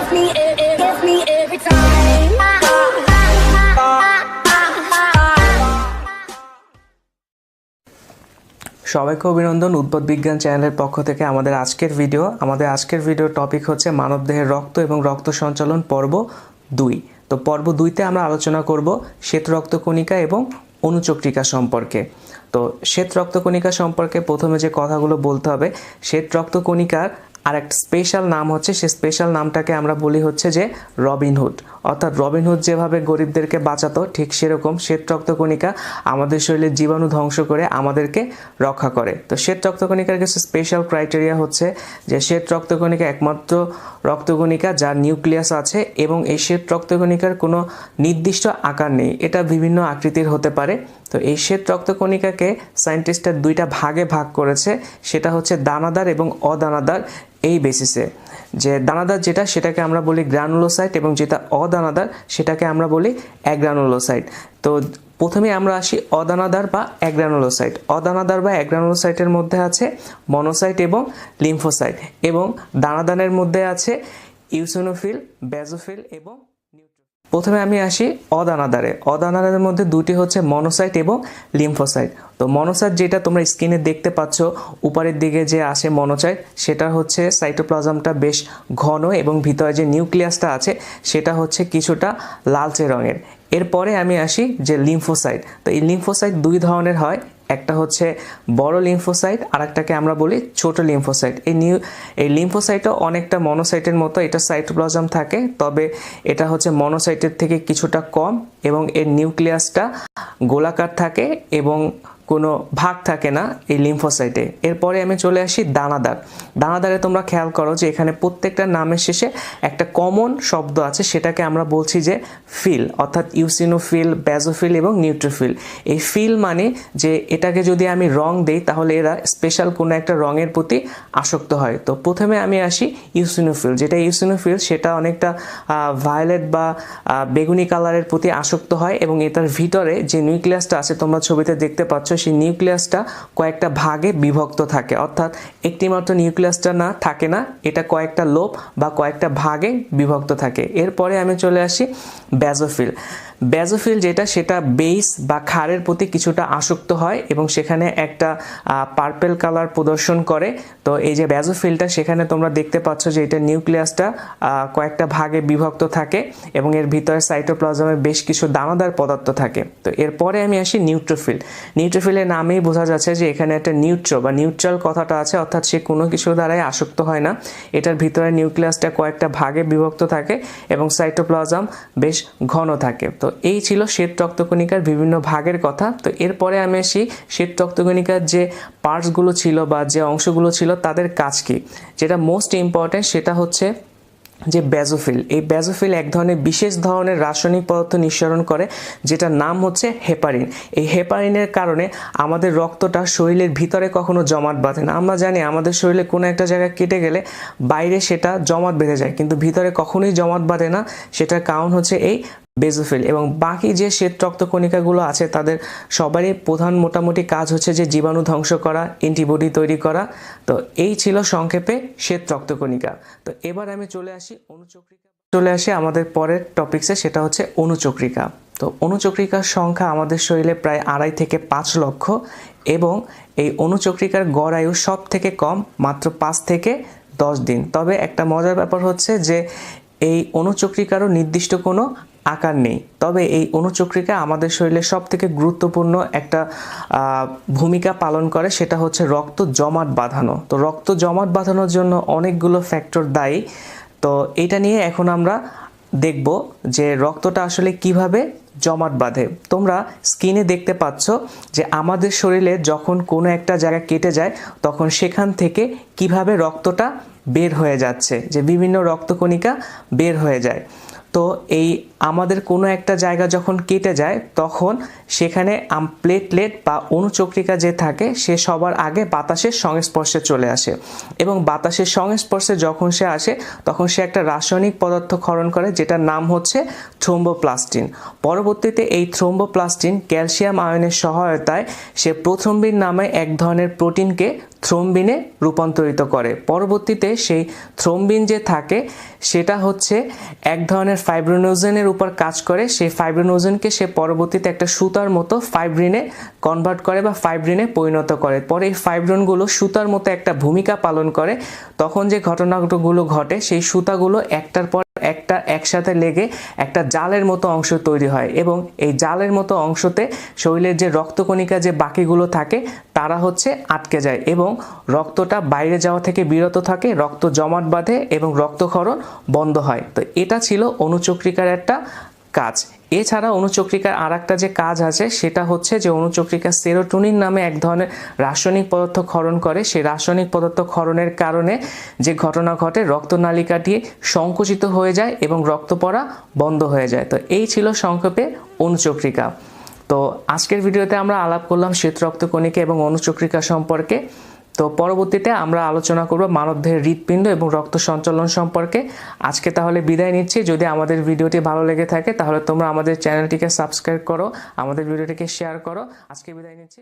gets me every time. সবাইকে অভিনন্দন উদ্ভট বিজ্ঞান চ্যানেলের পক্ষ থেকে আমাদের আজকের ভিডিও টপিক হচ্ছে মানবদেহের রক্ত এবং রক্ত সঞ্চালন পর্ব 2। তো পর্ব 2তে আমরা আলোচনা করব শ্বেত রক্তকণিকা এবং অনুচক্রিকা সম্পর্কে। তো শ্বেত রক্তকণিকা সম্পর্কে প্রথমে যে কথাগুলো বলতে হবে, শ্বেত রক্তকণিকার আর একটা স্পেশাল নাম হচ্ছে, সে স্পেশাল নামটাকে আমরা বলি হচ্ছে যে রবিনহুড। অর্থাৎ রবিনহুড যেভাবে গরিবদেরকে বাঁচাতো, ঠিক সেরকম শ্বেত রক্তকণিকা আমাদের শরীরের জীবাণু ধ্বংস করে আমাদেরকে রক্ষা করে। তো শ্বেত রক্তকণিকার কিছু স্পেশাল ক্রাইটেরিয়া হচ্ছে যে শ্বেত রক্তকণিকা একমাত্র রক্তকণিকা যার নিউক্লিয়াস আছে এবং এই শ্বেত রক্তকণিকার কোনো নির্দিষ্ট আকার নেই, এটা বিভিন্ন আকৃতির হতে পারে। তো এই শ্বেত রক্তকণিকাকে সায়েন্টিস্টরা দুইটা ভাগে ভাগ করেছে, সেটা হচ্ছে দানাদার এবং অদানাদার। এই বেসিসে যে দানাদার যেটা সেটাকে আমরা বলি গ্রানুলোসাইট এবং যেটা অদানাদার সেটাকে আমরা বলি অ্যাগ্রানুলোসাইট। তো প্রথমে আমরা আসি অদানাদার বা অ্যাগ্রানুলোসাইট। অদানাদার বা অ্যাগ্রানুলোসাইটের মধ্যে আছে মনোসাইট এবং লিম্ফোসাইট, এবং দানাদারের মধ্যে আছে ইউসিনোফিল, বেজোফিল এবং প্রথমে আমি আসি অদানাদারের মধ্যে দুটি হচ্ছে মনোসাইট এবং লিম্ফোসাইট। তো মনোসাইট যেটা তোমরা স্ক্রিনে দেখতে পাচ্ছ উপরের দিকে যে আসে মনোসাইট, সেটা হচ্ছে সাইটোপ্লাজমটা বেশ ঘন এবং ভিতরে যে নিউক্লিয়াসটা আছে সেটা হচ্ছে কিছুটা লালচে রঙের। এরপরে আমি আসি যে লিম্ফোসাইট। তো এই লিম্ফোসাইট দুই ধরনের হয়, একটা হচ্ছে বড় লিম্ফোসাইট আর একটাকে আমরা বলি ছোট লিম্ফোসাইট। এই লিম্ফোসাইটও অনেকটা মনোসাইটের মতো, এটা সাইটোপ্লাজম থাকে, তবে এটা হচ্ছে মনোসাইটের থেকে কিছুটা কম এবং এর নিউক্লিয়াসটা গোলাকার থাকে এবং কোনো ভাগ থাকে না এই লিম্ফোসাইটে। এরপরে আমি চলে আসি দানাদারে তোমরা খেয়াল করো যে এখানে প্রত্যেকটা নামের শেষে একটা কমন শব্দ আছে, সেটাকে আমরা বলছি যে ফিল, অর্থাৎ ইউসিনোফিল, বেজোফিল এবং নিউট্রোফিল। এই ফিল মানে যে এটাকে যদি আমি রং দেই তাহলে এরা স্পেশাল কোনো একটা রঙের প্রতি আসক্ত হয়। তো প্রথমে আমি আসি ইউসিনোফিল। যেটা ইউসিনোফিল সেটা অনেকটা ভায়োলেট বা বেগুনি কালারের প্রতি আসক্ত হয় এবং এটার ভিতরে যে নিউক্লিয়াসটা আছে তোমরা ছবিতে দেখতে পাচ্ছ, সেই নিউক্লিয়াসটা কয়েকটা ভাগে বিভক্ত থাকে, অর্থাৎ একটি মাত্র নিউক্লিয়াসটা থাকে না, এটা কয়েকটা লোব বা কয়েকটা ভাগে বিভক্ত থাকে। এরপরে আমি চলে আসি বেজোফিল যেটা, সেটা বেস বা ক্ষারের প্রতি কিছুটা আসক্ত হয় এবং সেখানে একটা পার্পেল কালার প্রদর্শন করে। তো এই যে বেজোফিলটা, সেখানে তোমরা দেখতে পাচ্ছ যে এটা নিউক্লিয়াসটা কয়েকটা ভাগে বিভক্ত থাকে এবং এর ভিতরে সাইটোপ্লাজমে বেশ কিছু দানাদার পদার্থ থাকে। তো এরপরে আমি আসি নিউট্রোফিলের নামেই বোঝা যাচ্ছে যে এখানে একটা নিউট্রাল কথাটা আছে, অর্থাৎ সে কোনো কিছু দ্বারাই আসক্ত হয় না। এটার ভিতরে নিউক্লিয়াসটা কয়েকটা ভাগে বিভক্ত থাকে এবং সাইটোপ্লাজম বেশ ঘন থাকে। তো এই ছিল শ্বেত রক্তকণিকার বিভিন্ন ভাগের কথা। তো এরপরে আমি আসি শ্বেত রক্তকণিকার যে পার্টসগুলো ছিল বা যে অংশগুলো ছিল তাদের কাজ কি। যেটা মোস্ট ইম্পর্টেন্ট সেটা হচ্ছে যে বেজোফিল। এই বেজোফিল এক ধরনের বিশেষ ধরনের রাসায়নিক পদার্থ নিঃসরণ করে, যেটার নাম হচ্ছে হেপারিন। এই হেপারিনের কারণে আমাদের রক্তটা শরীরের ভিতরে কখনো জমাট বাঁধে না। আমরা জানি আমাদের শরীরে কোনো একটা জায়গা কেটে গেলে বাইরে সেটা জমাট বেঁধে যায়, কিন্তু ভিতরে কখনোই জমাট বাঁধে না। সেটার কারণ হচ্ছে এই বেজোফিল। এবং বাকি যে শ্বেত রক্তকণিকাগুলো আছে তাদের সবারই প্রধান মোটামুটি কাজ হচ্ছে যে জীবাণু ধ্বংস করা, অ্যান্টিবডি তৈরি করা। তো এই ছিল সংক্ষেপে শ্বেত রক্তকণিকা। তো এবার আমি চলে আসি আমাদের পরের টপিকসে, সেটা হচ্ছে অনুচক্রিকা। তো অনুচক্রিকার সংখ্যা আমাদের শরীরে প্রায় 2.5 থেকে 5 লক্ষ এবং এই অনুচক্রিকার গড় আয়ু সব থেকে কম মাত্র 5 থেকে 10 দিন। তবে একটা মজার ব্যাপার হচ্ছে যে এই অনুচক্রিকারও নির্দিষ্ট কোনো আকার নেই, তবে এই অনুচক্রিকা আমাদের শরীরে সব থেকে গুরুত্বপূর্ণ একটা ভূমিকা পালন করে, সেটা হচ্ছে রক্ত জমাট বাঁধানো। তো রক্ত জমাট বাঁধানোর জন্য অনেকগুলো ফ্যাক্টর দায়ী। তো এটা নিয়ে এখন আমরা দেখব যে রক্তটা আসলে কিভাবে জমাট বাঁধে। তোমরা স্ক্রিনে দেখতে পাচ্ছ যে আমাদের শরীরে যখন কোনো একটা জায়গা কেটে যায় তখন সেখান থেকে কিভাবে রক্তটা বের হয়ে যাচ্ছে, যে বিভিন্ন রক্তকণিকা বের হয়ে যায়। তো এই আমাদের কোনো একটা জায়গা যখন কেটে যায় তখন সেখানে প্লেটলেট বা অনুচক্রিকা যে থাকে সে সবার আগে বাতাসের সংস্পর্শে চলে আসে এবং বাতাসের সংস্পর্শে যখন সে আসে তখন সে একটা রাসায়নিক পদার্থ ক্ষরণ করে, যেটার নাম হচ্ছে থ্রোম্বোপ্লাস্টিন। পরবর্তীতে এই থ্রোম্বোপ্লাস্টিন ক্যালসিয়াম আয়নের সহায়তায় সে প্রথ্রম্বিন নামে এক ধরনের প্রোটিনকে থ্রোম্বিনে রূপান্তরিত করে। পরবর্তীতে সেই থ্রোম্বিন যে থাকে সেটা হচ্ছে এক ধরনের ফাইব্রিনোজেনের উপর কাজ করে। সেই ফাইব্রিনোজেনকে সে পরবর্তীতে একটা সুতার মতো ফাইব্রিনে কনভার্ট করে বা ফাইব্রিনে পরিণত করে। পরে এই ফাইব্রিনগুলো সুতার মতো একটা ভূমিকা পালন করে। তখন যে ঘটনাগুলো ঘটে সেই সুতাগুলো একটার পর একটা একসাথে লেগে একটা জালের মতো অংশ তৈরি হয় এবং এই জালের মতো অংশতে শরীরের যে রক্তকণিকা যে বাকিগুলো থাকে তারা হচ্ছে আটকে যায় এবং রক্তটা বাইরে যাওয়া থেকে বিরত থাকে, রক্ত জমাট বাঁধে এবং রক্তক্ষরণ বন্ধ হয়। তো এটা ছিল অণুচক্রিকার একটা কাজ। এছাড়া অণুচক্রিকার আর একটা যে কাজ আছে সেটা হচ্ছে যে অণুচক্রিকা সেরোটোনিন নামে এক ধরনের রাসায়নিক পদার্থ ক্ষরণ করে। সেই রাসায়নিক পদার্থ ক্ষরণের কারণে যে ঘটনা ঘটে রক্তনালিকাটি সংকুচিত হয়ে যায় এবং রক্ত পড়া বন্ধ হয়ে যায়। তো এই ছিল সংক্ষেপে অণুচক্রিকা। তো আজকের ভিডিওতে আমরা আলাপ করলাম শ্বেত রক্তকণিকা এবং অণুচক্রিকা সম্পর্কে। তো পরবর্তীতে আমরা আলোচনা করব মানবদেহের হৃৎপিণ্ড এবং রক্ত সঞ্চালন সম্পর্কে। আজকে তাহলে বিদায় নিচ্ছি। যদি আমাদের ভিডিওটি ভালো লেগে থাকে তাহলে তোমরা আমাদের চ্যানেলটিকে সাবস্ক্রাইব করো, আমাদের ভিডিওটিকে শেয়ার করো। আজকে বিদায় নিচ্ছি।